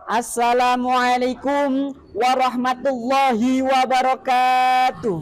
Assalamualaikum warahmatullahi wabarakatuh.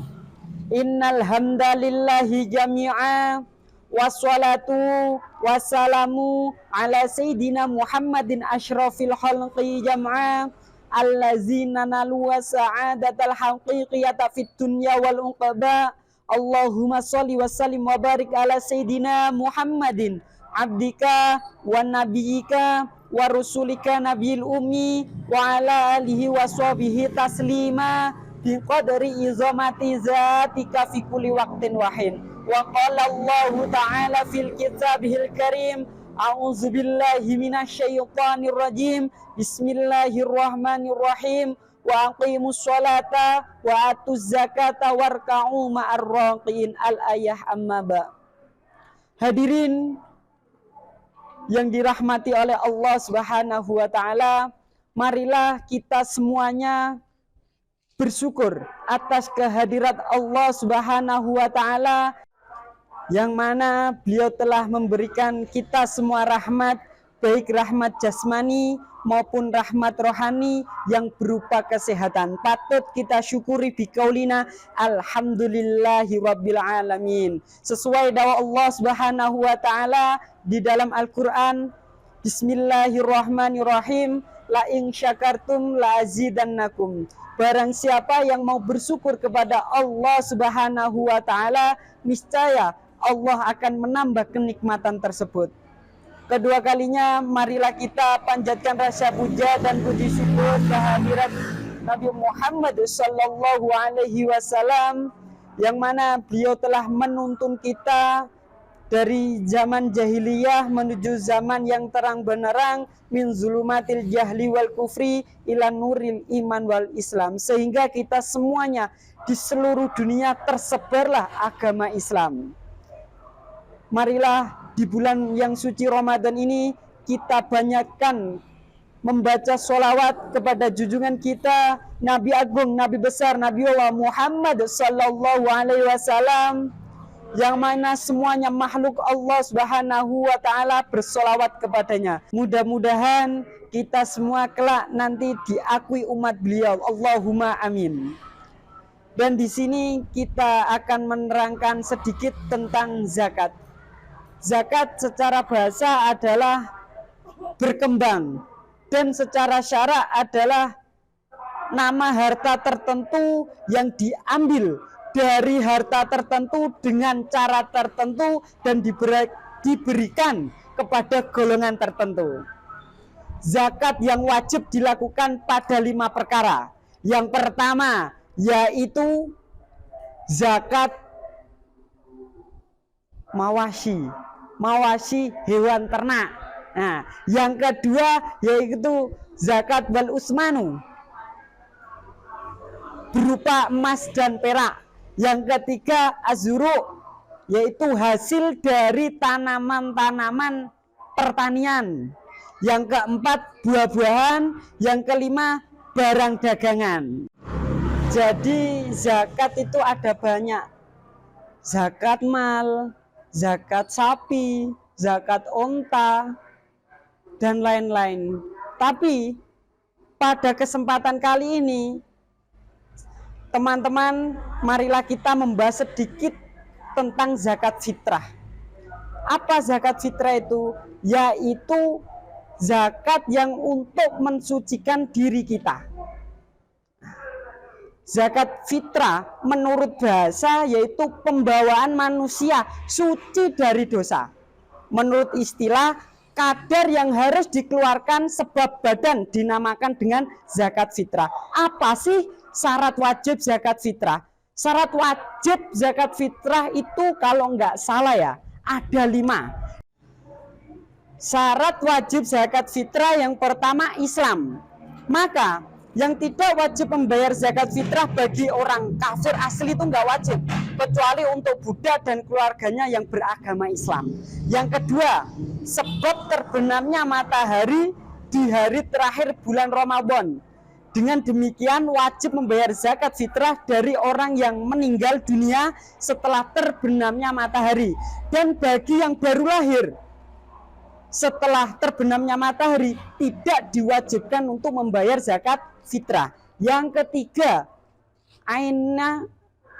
Innal hamdalillahi jami'a wassalatu wassalamu ala sayyidina Muhammadin asyrafil khalqi jam'a allazina nalu wa sa'adatal haqiqiyata fid dunya wal uqba. Allahumma sholli wa sallim wa barik ala sayyidina Muhammadin abdika wa nabiyika wa rusulika nabil ummi wa ala alihi wa sahbihi taslima biqadri izamati zatika fi kulli waqtin wahin. Wa qala Allahu ta'ala fil kitabihil karim a'udzu billahi minasyaitonir rajim bismillahirrahmanirrahim wa aqimus sholata wa atuz zakata warka'u ma'ar raqiin. Al-ayah amma ba. Hadirin yang dirahmati oleh Allah Subhanahu wa taala, marilah kita semuanya bersyukur atas kehadirat Allah Subhanahu wa taala yang mana beliau telah memberikan kita semua rahmat, baik rahmat jasmani maupun rahmat rohani yang berupa kesehatan. Patut kita syukuri biqaulina alhamdulillahi rabbil alamin. Sesuai dakwah Allah Subhanahu wa taala di dalam Al-Qur'an, bismillahirrahmanirrahim, la in syakartum la azidannakum. Barang siapa yang mau bersyukur kepada Allah Subhanahu wa taala, niscaya Allah akan menambah kenikmatan tersebut. Kedua kalinya, marilah kita panjatkan rasa puja dan puji syukur kehadirat Nabi Muhammad sallallahu alaihi wasallam yang mana beliau telah menuntun kita dari zaman jahiliyah menuju zaman yang terang benderang, min zulumatil jahli wal kufri ila nuril iman wal islam, sehingga kita semuanya di seluruh dunia tersebarlah agama Islam. Marilah di bulan yang suci Ramadan ini kita banyakkan membaca sholawat kepada junjungan kita Nabi Agung, Nabi besar, Nabi Allah Muhammad sallallahu alaihi wasallam, yang mana semuanya makhluk Allah Subhanahu wa taala bersolawat kepadanya. Mudah-mudahan kita semua kelak nanti diakui umat beliau. Allahumma amin. Dan di sini kita akan menerangkan sedikit tentang zakat. Zakat secara bahasa adalah berkembang, dan secara syara adalah nama harta tertentu yang diambil dari harta tertentu dengan cara tertentu dan diberikan kepada golongan tertentu. Zakat yang wajib dilakukan pada 5 perkara. Yang pertama yaitu zakat mawashi hewan ternak. Nah, yang kedua yaitu zakat wal usmanu berupa emas dan perak. Yang ketiga azuru, yaitu hasil dari tanaman-tanaman pertanian. Yang keempat buah-buahan. Yang kelima barang dagangan. Jadi zakat itu ada banyak. Zakat mal, zakat sapi, zakat onta, dan lain-lain. Tapi pada kesempatan kali ini, teman-teman, marilah kita membahas sedikit tentang zakat fitrah. Apa zakat fitrah itu? Yaitu zakat yang untuk mensucikan diri kita. Zakat fitrah menurut bahasa yaitu pembawaan manusia suci dari dosa. Menurut istilah, kadar yang harus dikeluarkan sebab badan dinamakan dengan zakat fitrah. Apa sih syarat wajib zakat fitrah? Syarat wajib zakat fitrah itu kalau nggak salah ya, ada 5. Syarat wajib zakat fitrah yang pertama Islam. Maka yang tidak wajib membayar zakat fitrah bagi orang kafir asli itu nggak wajib, kecuali untuk Buddha dan keluarganya yang beragama Islam. Yang kedua, sebab terbenamnya matahari di hari terakhir bulan Ramadan. Dengan demikian wajib membayar zakat fitrah dari orang yang meninggal dunia setelah terbenamnya matahari. Dan bagi yang baru lahir setelah terbenamnya matahari tidak diwajibkan untuk membayar zakat fitrah. Yang ketiga, ainnya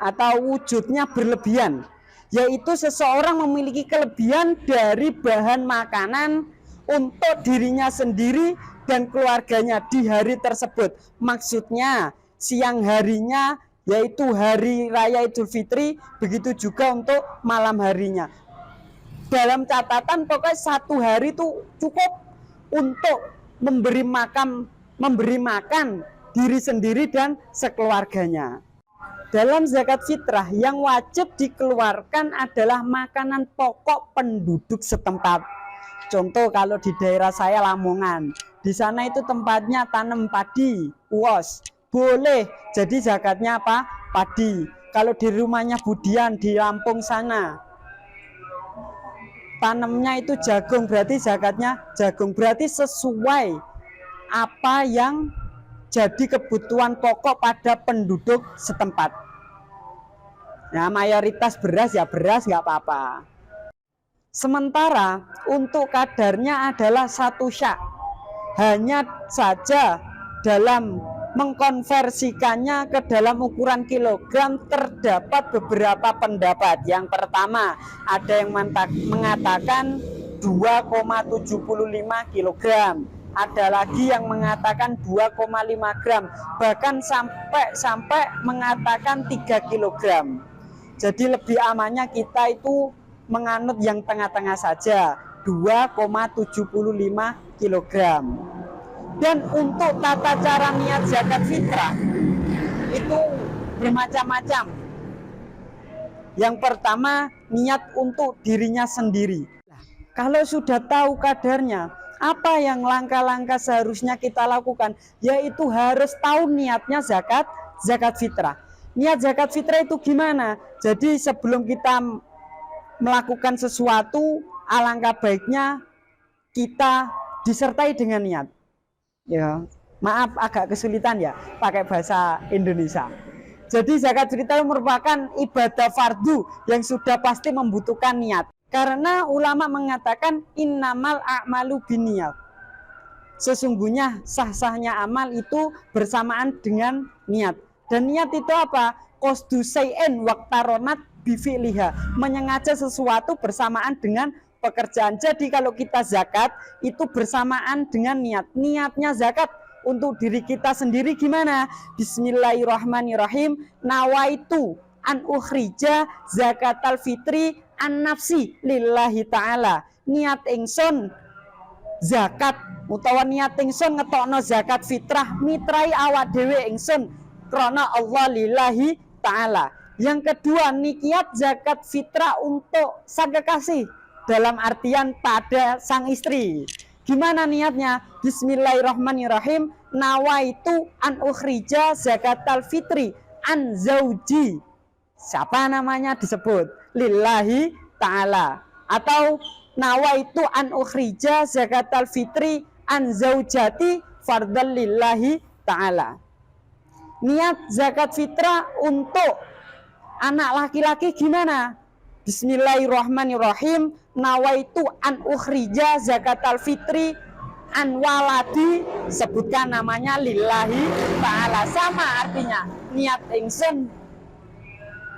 atau wujudnya berlebihan, yaitu seseorang memiliki kelebihan dari bahan makanan untuk dirinya sendiri dan keluarganya di hari tersebut. Maksudnya siang harinya yaitu hari raya Idul Fitri, begitu juga untuk malam harinya. Dalam catatan pokoknya satu hari itu cukup untuk memberi makan diri sendiri dan sekeluarganya. Dalam zakat fitrah yang wajib dikeluarkan adalah makanan pokok penduduk setempat. Contoh kalau di daerah saya Lamongan, di sana itu tempatnya tanam padi, uos, boleh. Jadi zakatnya apa? Padi. Kalau di rumahnya Budian di Lampung sana, tanamnya itu jagung, berarti zakatnya jagung. Berarti sesuai apa yang jadi kebutuhan pokok pada penduduk setempat. Nah, mayoritas beras ya beras, nggak apa-apa. Sementara untuk kadarnya adalah 1 syak. Hanya saja dalam mengkonversikannya ke dalam ukuran kilogram terdapat beberapa pendapat. Yang pertama, ada yang mengatakan 2,75 kilogram. Ada lagi yang mengatakan 2,5 gram. Bahkan sampai mengatakan 3 kilogram. Jadi lebih amannya kita itu menganut yang tengah-tengah saja, 2,75 kilogram. Dan untuk tata cara niat zakat fitrah itu bermacam-macam. Yang pertama, niat untuk dirinya sendiri. Kalau sudah tahu kadarnya, apa yang langkah-langkah seharusnya kita lakukan? Yaitu harus tahu niatnya zakat fitrah. Niat zakat fitrah itu gimana? Jadi sebelum kita melakukan sesuatu, alangkah baiknya kita disertai dengan niat. Ya, maaf agak kesulitan ya pakai bahasa Indonesia. Jadi zakat fitrah merupakan ibadah fardu yang sudah pasti membutuhkan niat. Karena ulama mengatakan innamal a'malu binniyat. Sesungguhnya sah-sahnya amal itu bersamaan dengan niat. Dan niat itu apa? Qasdu syai'in waqtaronat bifi'liha, menyengaja sesuatu bersamaan dengan pekerjaan. Jadi kalau kita zakat itu bersamaan dengan niat. Niatnya zakat untuk diri kita sendiri gimana? Bismillahirrahmanirrahim. Nawaitu an ukhrija zakatal fitri an nafsi lillahi ta'ala. Niat ingsun zakat utawa niat ingsun ngetokno zakat fitrah mitrai awak dhewe ingsun krana Allah lillahi ta'ala. Yang kedua, niat zakat fitrah untuk sang kekasih, dalam artian pada sang istri. Gimana niatnya? Bismillahirrahmanirrahim. Nawaitu an ukhrija zakatal fitri an zauji. Siapa namanya disebut? Lillahi ta'ala. Atau nawaitu an ukhrija zakatal fitri an zaujati fardal lillahi ta'ala. Niat zakat fitrah untuk anak laki-laki gimana? Bismillahirrahmanirrahim. Nawaitu an ukhrija zakatal fitri an waladi, sebutkan namanya lillahi ta'ala. Sama artinya, niat ingsun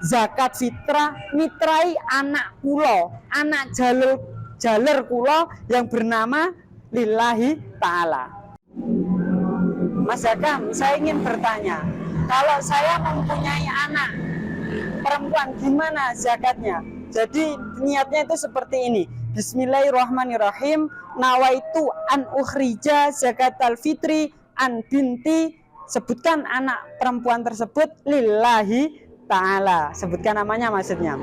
zakat fitrah mitrai anak kulo, anak jalur kulo yang bernama lillahi ta'ala. Mas Hakam, saya ingin bertanya, kalau saya mempunyai anak perempuan gimana zakatnya? Jadi niatnya itu seperti ini. Bismillahirrahmanirrahim. Nawaitu an ukhrija zakatal fitri an binti, sebutkan anak perempuan tersebut lillahi ta'ala. Sebutkan namanya maksudnya.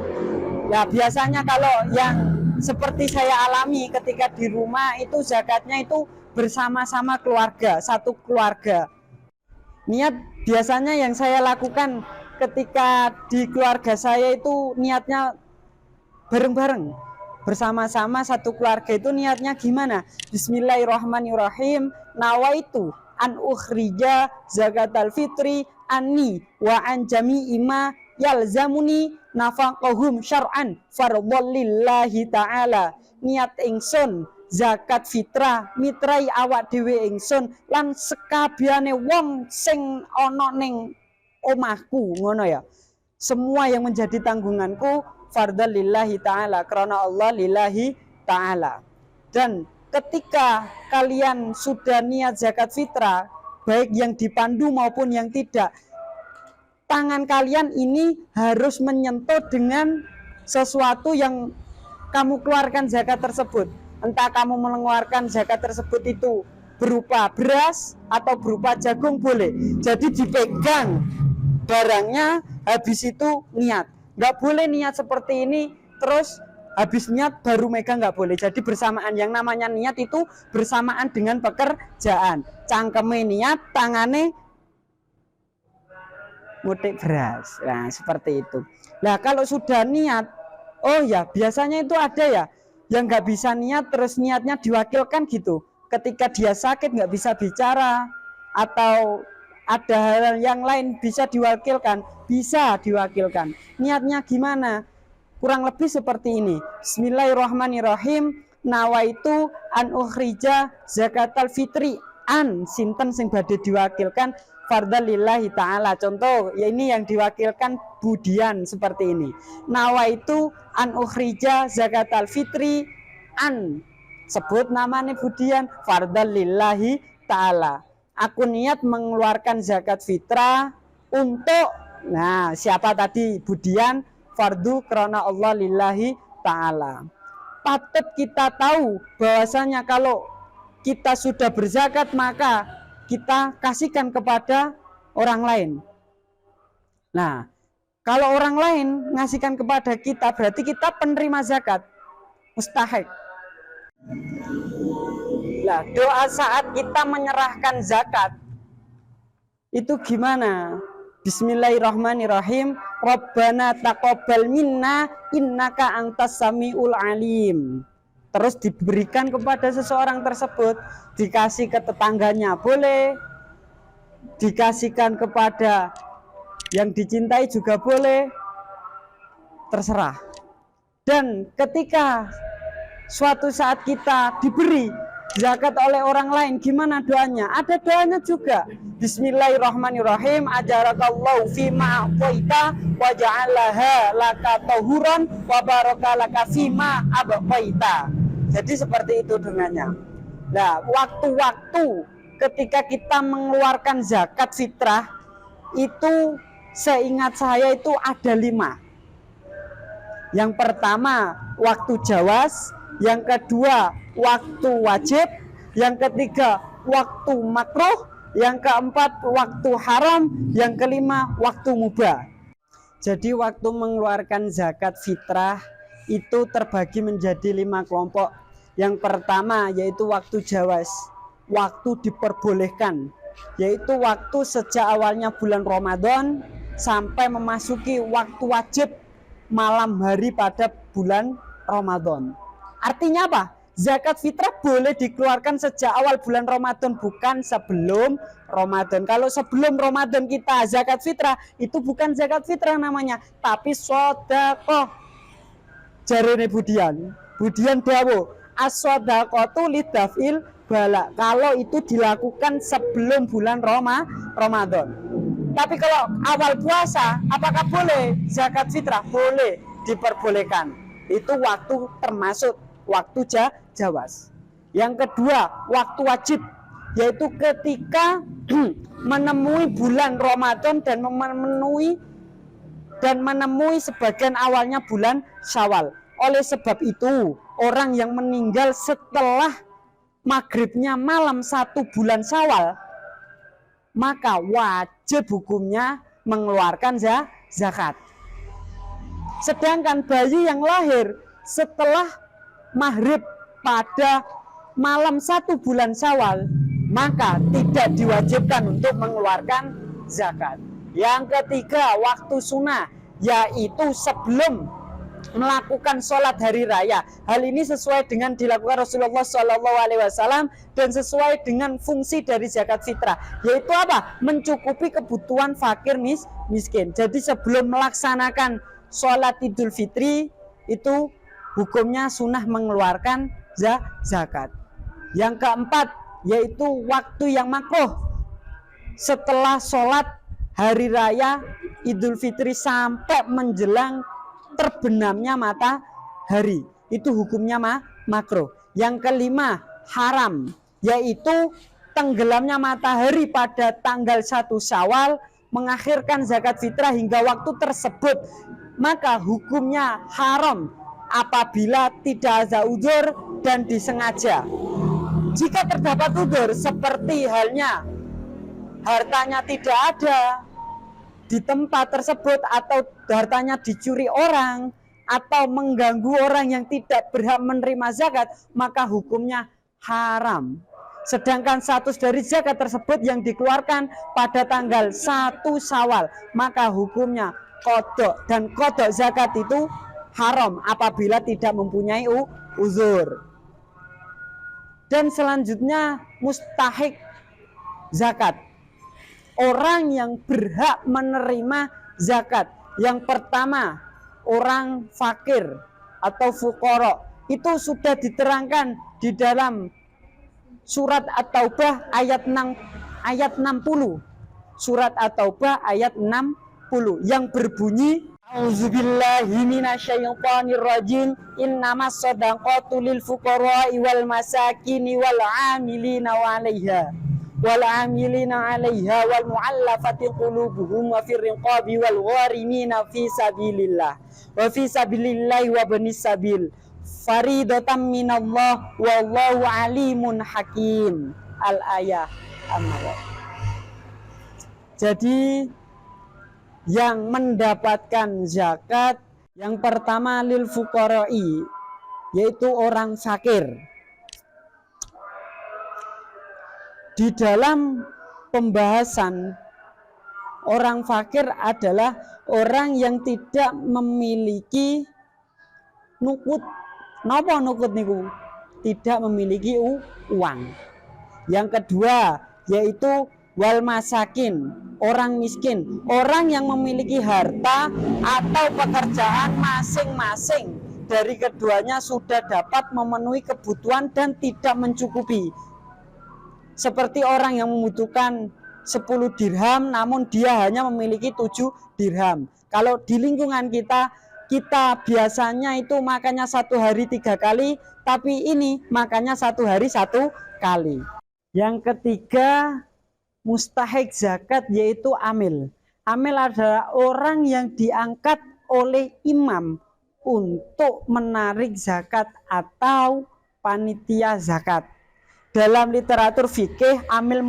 Ya biasanya kalau yang seperti saya alami ketika di rumah itu zakatnya itu bersama-sama keluarga, satu keluarga. Niat biasanya yang saya lakukan ketika di keluarga saya itu niatnya bareng-bareng, bersama-sama satu keluarga. Itu niatnya gimana? Bismillahirrahmanirrahim. Nawaitu an ukhrija zakatal fitri anni wa an jami'i ma yalzamuni nafaqahum syar'an fardhalillahi ta'ala. Niat ingsun zakat fitrah mitrai awak dhewe ingsun lan sekabehane wong sing ana ning omahku, ngono ya. Semua yang menjadi tanggunganku fardhan lillahi ta'ala, karena Allah lillahi ta'ala. Dan ketika kalian sudah niat zakat fitrah, baik yang dipandu maupun yang tidak, tangan kalian ini harus menyentuh dengan sesuatu yang kamu keluarkan zakat tersebut. Entah kamu mengeluarkan zakat tersebut itu berupa beras atau berupa jagung boleh. Jadi dipegang barangnya, habis itu niat. Nggak boleh niat seperti ini terus habis niat baru megang, nggak boleh. Jadi bersamaan, yang namanya niat itu bersamaan dengan pekerjaan. Cangkeme niat, tangane ngutik beras. Nah seperti itu. Nah kalau sudah niat, oh ya biasanya itu ada ya yang nggak bisa niat terus niatnya diwakilkan gitu. Ketika dia sakit nggak bisa bicara atau ada hal yang lain bisa diwakilkan, bisa diwakilkan. Niatnya gimana? Kurang lebih seperti ini. Bismillahirrahmanirrahim. Nawaitu an ukhrija zakatal fitri an sinten sing badhe diwakilkan fardhan lillahi ta'ala. Contoh, ya ini yang diwakilkan Budian seperti ini. Nawaitu an ukhrija zakatal fitri an, sebut namanya Budian, fardhan lillahi ta'ala. Aku niat mengeluarkan zakat fitrah untuk, nah siapa tadi? Budian, fardu karena Allah lillahi ta'ala. Patut kita tahu bahwasanya kalau kita sudah berzakat maka kita kasihkan kepada orang lain. Nah kalau orang lain ngasihkan kepada kita berarti kita penerima zakat, mustahik. Nah, doa saat kita menyerahkan zakat itu gimana? Bismillahirrahmanirrahim. Rabbana taqabbal minna innaka antas samiul alim. Terus diberikan kepada seseorang tersebut, dikasih ke tetangganya boleh, dikasihkan kepada yang dicintai juga boleh, terserah. Dan ketika suatu saat kita diberi zakat oleh orang lain, gimana doanya? Ada doanya juga. Bismillahirrahmanirrahim. Ajarakallahu fima a'taita wa ja'alaha laka tahuran wa barakalaka fima abqaita. Jadi seperti itu dengannya. Nah, waktu-waktu ketika kita mengeluarkan zakat fitrah itu seingat saya itu ada 5. Yang pertama waktu jawas, yang kedua waktu wajib, yang ketiga waktu makruh, yang keempat waktu haram, yang kelima waktu mubah. Jadi waktu mengeluarkan zakat fitrah itu terbagi menjadi 5 kelompok. Yang pertama yaitu waktu jawas, waktu diperbolehkan, yaitu waktu sejak awalnya bulan Ramadan sampai memasuki waktu wajib malam hari pada bulan Ramadan. Artinya apa? Zakat fitrah boleh dikeluarkan sejak awal bulan Ramadan, bukan sebelum Ramadan. Kalau sebelum Ramadan kita zakat fitrah, itu bukan zakat fitrah namanya, tapi sedekah. Jarene Budian dawo, as-shadaqatu lidafil bala. Kalau itu dilakukan sebelum bulan Ramadan. Tapi kalau awal puasa, apakah boleh zakat fitrah? Boleh, diperbolehkan. Itu waktu termasuk waktu jawas. Yang kedua, waktu wajib, yaitu ketika menemui bulan Ramadan dan menemui sebagian awalnya bulan Syawal. Oleh sebab itu, orang yang meninggal setelah maghribnya malam 1 bulan Syawal, maka wajib hukumnya mengeluarkan zakat. Sedangkan bayi yang lahir setelah maghrib pada malam 1 bulan Syawal, maka tidak diwajibkan untuk mengeluarkan zakat. Yang ketiga, waktu sunnah, yaitu sebelum melakukan sholat hari raya. Hal ini sesuai dengan dilakukan Rasulullah SAW dan sesuai dengan fungsi dari zakat fitrah, yaitu apa? Mencukupi kebutuhan fakir miskin. Jadi sebelum melaksanakan sholat Idul Fitri itu hukumnya sunnah mengeluarkan zakat. Yang keempat yaitu waktu yang makruh setelah sholat hari raya Idul Fitri sampai menjelang terbenamnya matahari, itu hukumnya makruh. Yang kelima haram, yaitu tenggelamnya matahari pada tanggal 1 Syawal mengakhirkan zakat fitrah hingga waktu tersebut, maka hukumnya haram apabila tidak ada uzur dan disengaja. Jika terdapat uzur seperti halnya hartanya tidak ada di tempat tersebut, atau hartanya dicuri orang, atau mengganggu orang yang tidak berhak menerima zakat, maka hukumnya haram. Sedangkan status dari zakat tersebut yang dikeluarkan pada tanggal 1 Syawal, maka hukumnya qadha, dan qadha zakat itu haram apabila tidak mempunyai uzur. Dan selanjutnya mustahik zakat, orang yang berhak menerima zakat. Yang pertama orang fakir atau fuqara, itu sudah diterangkan di dalam surat At-Taubah ayat 60. Surat At-Taubah ayat 60 yang berbunyi Auzubillahi minasyaitonirrajim, innamas shadaqatu lil fuqara'i wal masakini wal 'amilina 'alaiha wal 'amilina 'alaiha wal mu'allafati qulubuhum wa fir riqabi wal gharimina fi sabilillah wa banis sabil faridatan minallah wallahu alimun hakim. Al-ayah An-Nahl. Jadi yang mendapatkan zakat yang pertama lil fuqara'i, yaitu orang fakir. Di dalam pembahasan, orang fakir adalah orang yang tidak memiliki nukut. Napa nukut niku? Tidak memiliki uang. Yang kedua yaitu wal masakin, orang miskin, orang yang memiliki harta atau pekerjaan masing-masing dari keduanya sudah dapat memenuhi kebutuhan dan tidak mencukupi. Seperti orang yang membutuhkan 10 dirham namun dia hanya memiliki 7 dirham. Kalau di lingkungan kita biasanya itu makannya 1 hari 3 kali, tapi ini makannya 1 hari 1 kali. Yang ketiga mustahik zakat yaitu amil. Amil adalah orang yang diangkat oleh imam untuk menarik zakat atau panitia zakat. Dalam literatur fikih, amil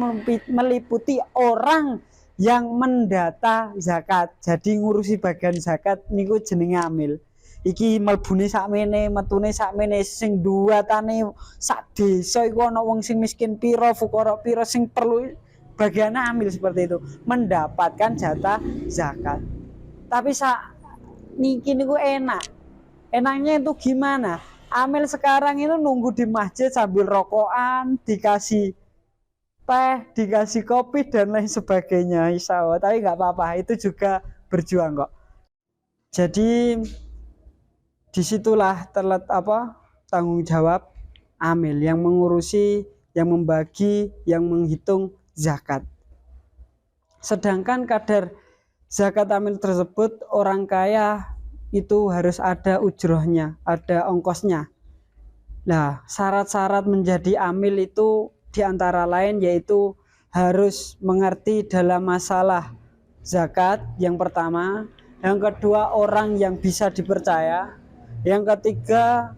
meliputi orang yang mendata zakat. Jadi ngurusi bagian zakat niku jenenge amil. Iki melbune sakmene, metune sakmene, sing duwatane sak desa iku ana wong sing miskin pira, fuqara pira, sing perlu bagiannya amil seperti itu, mendapatkan jatah zakat. Tapi niki niku enaknya itu gimana? Amil sekarang itu nunggu di masjid sambil rokokan, dikasih teh, dikasih kopi dan lain sebagainya, insya Allah. Tapi nggak apa-apa, itu juga berjuang kok. Jadi disitulah tanggung jawab amil yang mengurusi, yang membagi, yang menghitung zakat. Sedangkan kadar zakat amil tersebut orang kaya itu harus ada ujrohnya, ada ongkosnya. Nah, syarat-syarat menjadi amil itu diantara lain yaitu harus mengerti dalam masalah zakat yang pertama, yang kedua orang yang bisa dipercaya, yang ketiga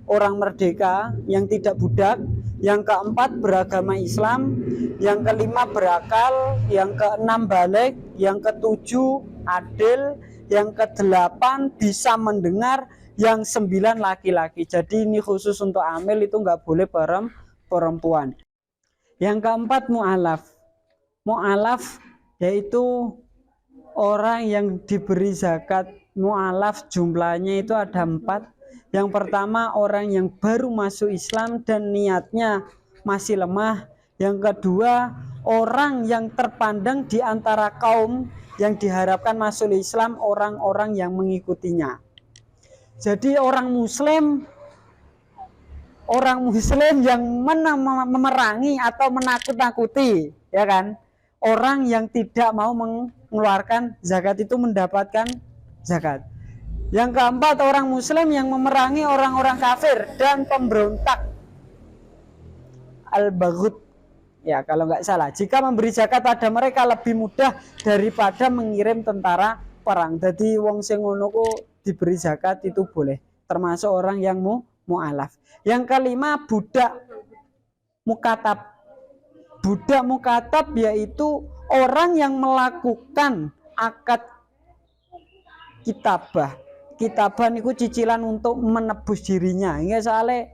orang merdeka yang tidak budak, yang keempat beragama Islam, yang kelima berakal, yang keenam balik, yang ketujuh adil, yang kedelapan bisa mendengar, yang 9 laki-laki. Jadi ini khusus untuk amil, itu nggak boleh perempuan. Yang keempat mu'alaf. Mu'alaf yaitu orang yang diberi zakat. Mu'alaf jumlahnya itu ada 4. Yang pertama orang yang baru masuk Islam dan niatnya masih lemah. Yang kedua orang yang terpandang di antara kaum yang diharapkan masuk Islam, orang-orang yang mengikutinya. Jadi orang muslim orang muslim yang memerangi atau menakut-nakuti, ya kan? Orang yang tidak mau mengeluarkan zakat itu mendapatkan zakat. Yang keempat, orang muslim yang memerangi orang-orang kafir dan pemberontak. Al-Baghut, ya kalau nggak salah. Jika memberi zakat pada mereka lebih mudah daripada mengirim tentara perang. Jadi wong sing ngono ku diberi zakat itu boleh, termasuk orang yang mu'alaf. Yang kelima, budak mukatab. Budak mukatab yaitu orang yang melakukan akad kitabah. Kitabah niku cicilan untuk menebus dirinya. Ini soalnya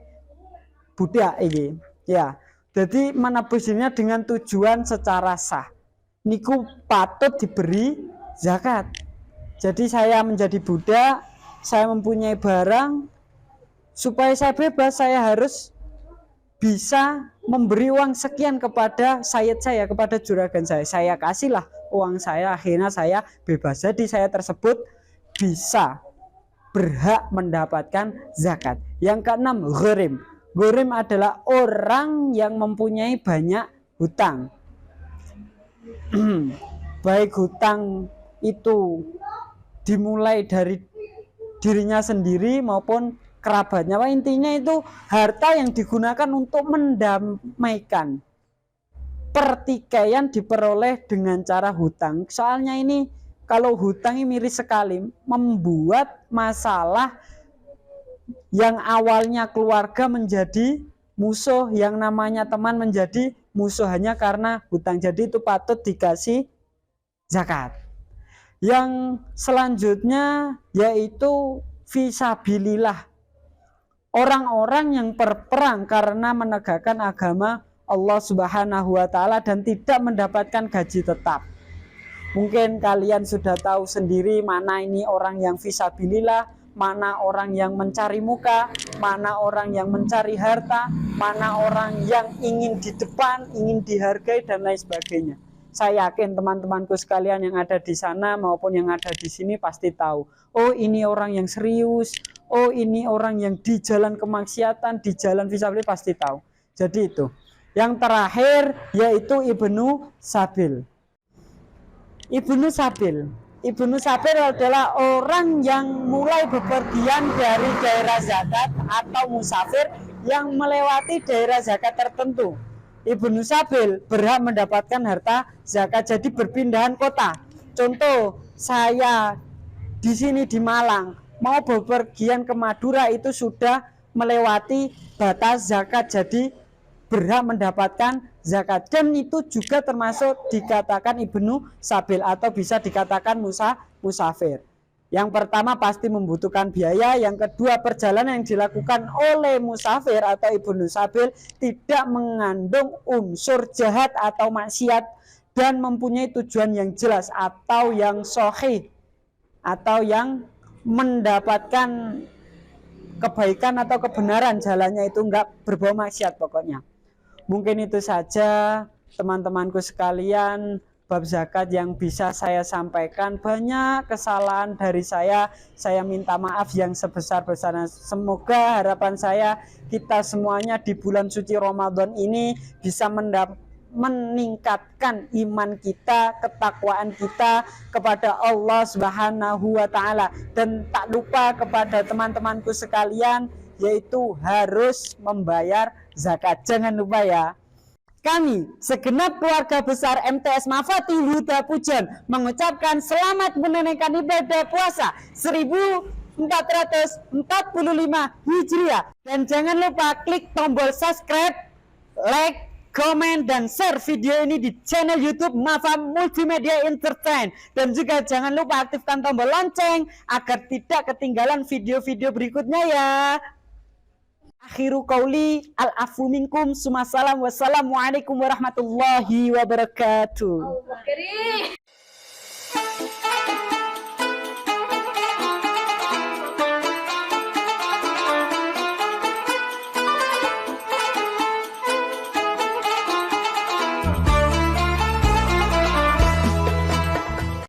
budak ini, ya. Jadi menebus dirinya dengan tujuan secara sah. Niku patut diberi zakat. Jadi saya menjadi budak, saya mempunyai barang, supaya saya bebas, saya harus bisa memberi uang sekian kepada sayyid saya, kepada juragan saya. Saya kasihlah uang saya, akhirnya saya bebas. Jadi saya tersebut bisa berhak mendapatkan zakat. Yang keenam, gharim. Gharim adalah orang yang mempunyai banyak hutang. Baik hutang itu dimulai dari dirinya sendiri maupun kerabatnya. Wah, intinya itu harta yang digunakan untuk mendamaikan pertikaian diperoleh dengan cara hutang. Soalnya ini kalau hutang ini miris sekali, membuat masalah yang awalnya keluarga menjadi musuh, yang namanya teman menjadi musuh hanya karena hutang. Jadi itu patut dikasih zakat. Yang selanjutnya yaitu fisabilillah. Orang-orang yang berperang karena menegakkan agama Allah Subhanahu wa taala dan tidak mendapatkan gaji tetap. Mungkin kalian sudah tahu sendiri mana ini orang yang fisabilillah, mana orang yang mencari muka, mana orang yang mencari harta, mana orang yang ingin di depan, ingin dihargai dan lain sebagainya. Saya yakin teman-temanku sekalian yang ada di sana maupun yang ada di sini pasti tahu. Oh, ini orang yang serius. Oh, ini orang yang di jalan kemaksiatan, di jalan fisabilillah, pasti tahu. Jadi itu. Yang terakhir yaitu Ibnu Sabil. Ibnu Sabil. Ibnu Sabil adalah orang yang mulai bepergian dari daerah zakat atau musafir yang melewati daerah zakat tertentu. Ibnu Sabil berhak mendapatkan harta zakat, jadi berpindahan kota. Contoh, saya di sini di Malang mau bepergian ke Madura itu sudah melewati batas zakat, jadi berhak mendapatkan zakat. Dan itu juga termasuk dikatakan Ibnu Sabil atau bisa dikatakan musafir. Yang pertama pasti membutuhkan biaya. Yang kedua, perjalanan yang dilakukan oleh musafir atau Ibnu Sabil tidak mengandung unsur jahat atau maksiat dan mempunyai tujuan yang jelas atau yang sahih atau yang mendapatkan kebaikan atau kebenaran, jalannya itu enggak berbau maksiat pokoknya. Mungkin itu saja teman-temanku sekalian bab zakat yang bisa saya sampaikan. Banyak kesalahan dari saya minta maaf yang sebesar-besarnya. Semoga harapan saya kita semuanya di bulan suci Ramadan ini bisa meningkatkan iman kita, ketakwaan kita kepada Allah Subhanahu wa taala. Dan tak lupa kepada teman-temanku sekalian, yaitu harus membayar zakat. Jangan lupa ya. Kami segenap keluarga besar MTS Mafatihul Huda Pujon mengucapkan selamat menunaikan ibadah puasa 1445 Hijriah. Dan jangan lupa klik tombol subscribe, like, komen, dan share video ini di channel YouTube Mafa Multimedia Entertain. Dan juga jangan lupa aktifkan tombol lonceng agar tidak ketinggalan video-video berikutnya ya. Akhiru qauli al-afu minkum, sumasalam, wassalamualaikum warahmatullahi wabarakatuh.